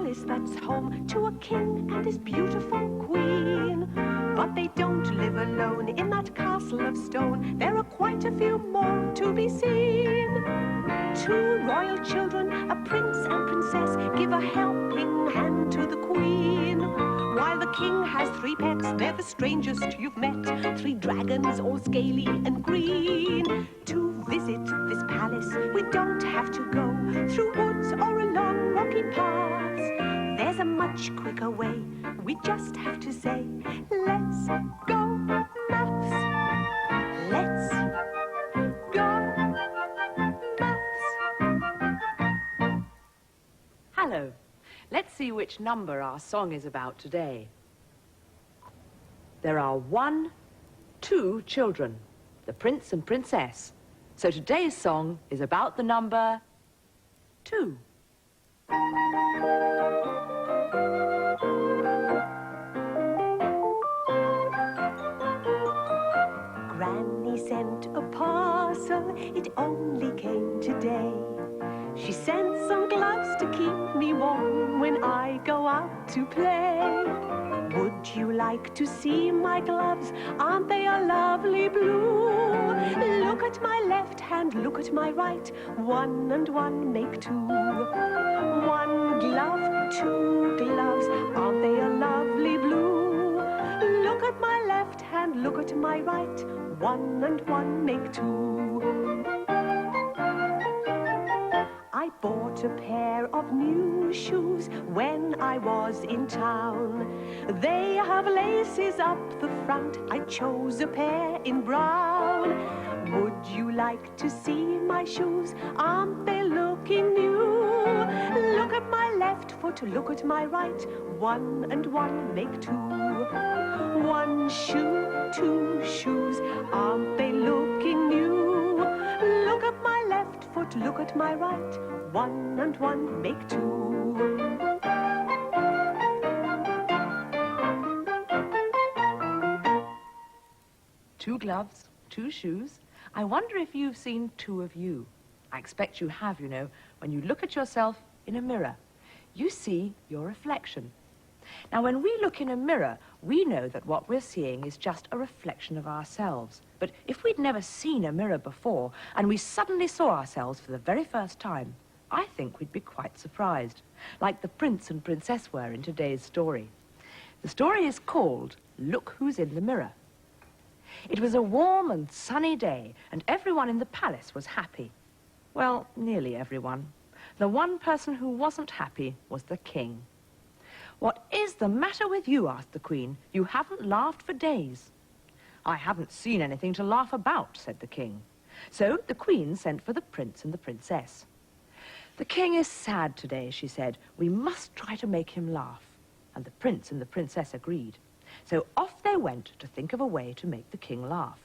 palace that's home to a king and his beautiful queen. But they don't live alone in that castle of stone. There are quite a few more to be seen. Two royal children, a prince and princess, give a helping hand to the queen. While the king has three pets, they're the strangest you've met. Three dragons, all scaly and green. To visit this palace, we don't have to go through woods or along rocky paths. There's a much quicker way. We just have to say, let's go, Muffs. Let's go, Muffs. Hello. Let's see which number our song is about today. There are 1, 2 children, the prince and princess. So today's song is about the number 2. Granny sent a parcel, it only came today. She sent some gloves to keep me warm when I go out to play. Would you like to see my gloves? Aren't they a lovely blue? Look at my left hand, look at my right. 1 and 1 make 2. 1 glove, 2 gloves. Aren't they a lovely blue? Look at my left hand, look at my right. 1 and 1 make 2. I bought a pair of new shoes when I was in town. They have laces up the front. I chose a pair in brown. Would you like to see my shoes? Aren't they looking new? Look at my left foot, look at my right. 1 and 1 make 2. 1 shoe, 2 shoes. Aren't they looking new? Look at my left foot, look at my right. 1 and 1 make 2. 2 gloves, 2 shoes. I wonder if you've seen 2 of you. I expect you have, you know. When you look at yourself in a mirror, you see your reflection. Now, when we look in a mirror, we know that what we're seeing is just a reflection of ourselves. But if we'd never seen a mirror before, and we suddenly saw ourselves for the very first time, I think we'd be quite surprised, like the prince and princess were in today's story. The story is called Look Who's in the Mirror. It was a warm and sunny day, and everyone in the palace was happy. Well, nearly everyone. The one person who wasn't happy was the king. "What is the matter with you?" asked the queen. "You haven't laughed for days." "I haven't seen anything to laugh about," said the king. So the queen sent for the prince and the princess. "The king is sad today," she said. "We must try to make him laugh." And the prince and the princess agreed. So off they went to think of a way to make the king laugh.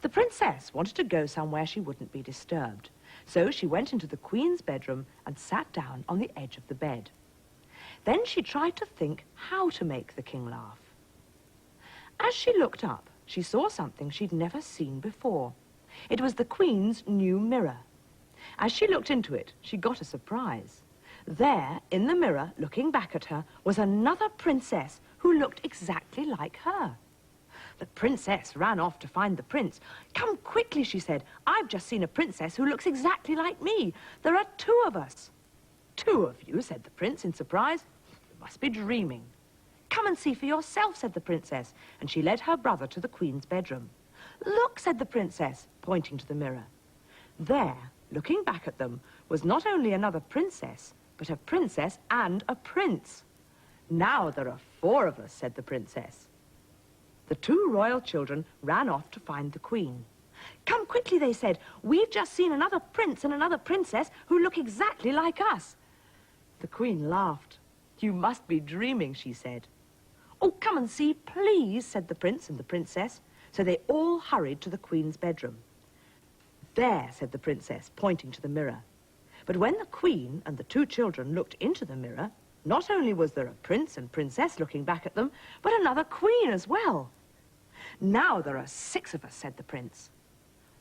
The princess wanted to go somewhere she wouldn't be disturbed. So she went into the queen's bedroom and sat down on the edge of the bed. Then she tried to think how to make the king laugh. As she looked up, she saw something she'd never seen before. It was the queen's new mirror. As she looked into it, she got a surprise. There, in the mirror, looking back at her, was another princess who looked exactly like her. The princess ran off to find the prince. "Come quickly," she said. "I've just seen a princess who looks exactly like me. There are 2 of us." "2 of you?" said the prince in surprise. "You must be dreaming." "Come and see for yourself," said the princess, and she led her brother to the queen's bedroom. "Look," said the princess, pointing to the mirror. There, looking back at them, was not only another princess, but a princess and a prince. "Now there are 4 of us," said the princess. The 2 royal children ran off to find the queen. "Come quickly," they said. "We've just seen another prince and another princess who look exactly like us." The queen laughed. "You must be dreaming," she said. "Oh, come and see, please," said the prince and the princess. So they all hurried to the queen's bedroom. "There," said the princess, pointing to the mirror. But when the queen and the 2 children looked into the mirror, not only was there a prince and princess looking back at them, but another queen as well. "Now there are 6 of us," said the prince.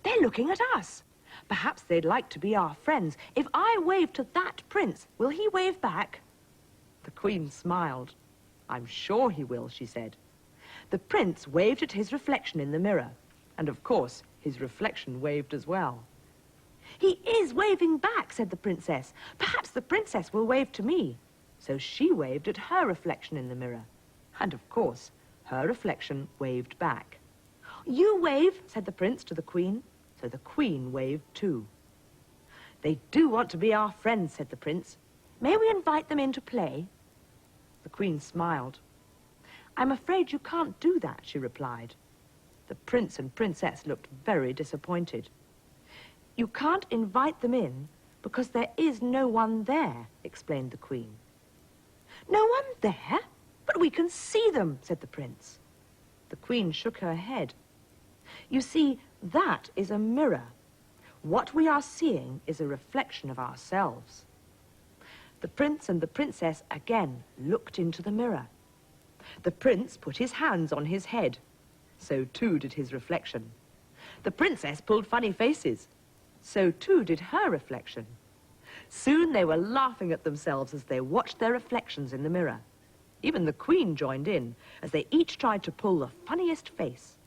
"They're looking at us. Perhaps they'd like to be our friends. If I wave to that prince, will he wave back?" Queen smiled. "I'm sure he will," she said. The prince waved at his reflection in the mirror, and of course his reflection waved as well. "He is waving back," said the princess. "Perhaps the princess will wave to me." So she waved at her reflection in the mirror, and of course her reflection waved back. "You wave," said the prince to the queen, so the queen waved too. "They do want to be our friends," said the prince. "May we invite them in to play?" The queen smiled. "I'm afraid you can't do that," she replied. The prince and princess looked very disappointed. "You can't invite them in because there is no one there," explained the queen. "No one there? But we can see them," said the prince. The queen shook her head. "You see, that is a mirror. What we are seeing is a reflection of ourselves." The prince and the princess again looked into the mirror. The prince put his hands on his head. So too did his reflection. The princess pulled funny faces. So too did her reflection. Soon they were laughing at themselves as they watched their reflections in the mirror. Even the queen joined in as they each tried to pull the funniest face.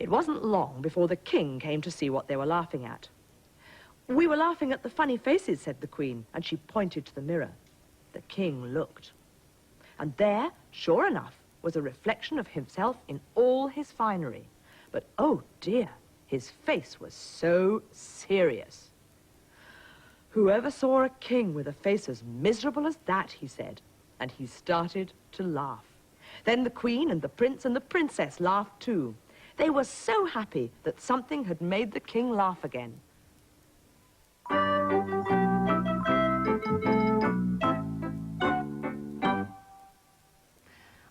It wasn't long before the king came to see what they were laughing at. "We were laughing at the funny faces," said the queen, and she pointed to the mirror. The king looked. And there, sure enough, was a reflection of himself in all his finery. But oh dear, his face was so serious. "Whoever saw a king with a face as miserable as that?" he said, and he started to laugh. Then the queen and the prince and the princess laughed too. They were so happy that something had made the king laugh again.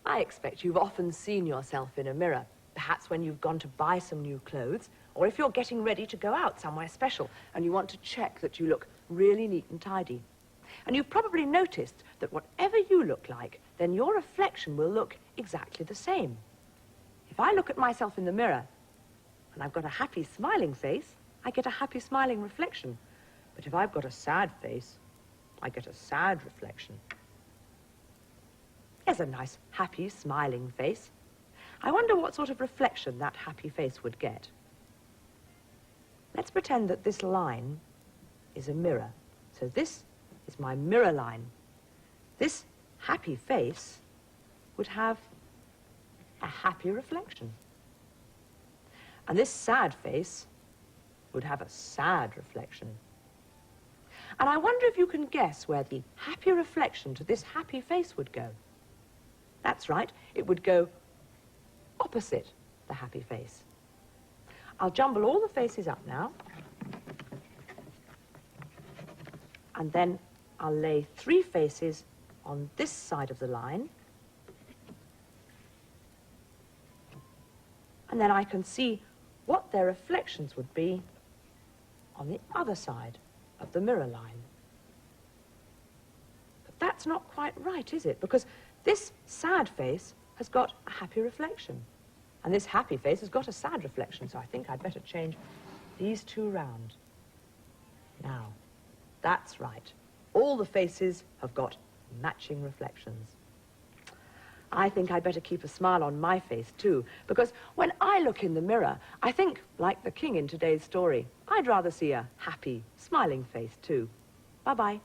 I expect you've often seen yourself in a mirror, perhaps when you've gone to buy some new clothes, or if you're getting ready to go out somewhere special and you want to check that you look really neat and tidy. And you've probably noticed that whatever you look like, then your reflection will look exactly the same. If I look at myself in the mirror and I've got a happy, smiling face, I get a happy, smiling reflection. But if I've got a sad face, I get a sad reflection. There's a nice, happy, smiling face. I wonder what sort of reflection that happy face would get. Let's pretend that this line is a mirror. So this is my mirror line. This happy face would have a happy reflection. And this sad face would have a sad reflection. And I wonder if you can guess where the happy reflection to this happy face would go. That's right, it would go opposite the happy face. I'll jumble all the faces up now. And then I'll lay 3 faces on this side of the line. And then I can see what their reflections would be on the other side of the mirror line. But that's not quite right, is it? Because this sad face has got a happy reflection. And this happy face has got a sad reflection, so I think I'd better change these 2 round. Now, that's right. All the faces have got matching reflections. I think I'd better keep a smile on my face too, because when I look in the mirror, I think, like the king in today's story, I'd rather see a happy, smiling face too. Bye-bye.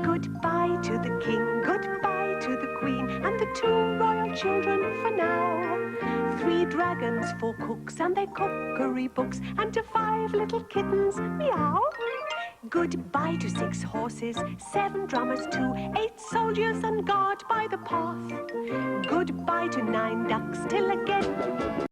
Goodbye to the king, goodbye to the queen, and the 2 royal children for now. 3 dragons, 4 cooks, and their cookery books, and to 5 little kittens, meow. Goodbye to 6 horses, 7 drummers too, 8 soldiers and guard by the path. Goodbye to 9 ducks, till again.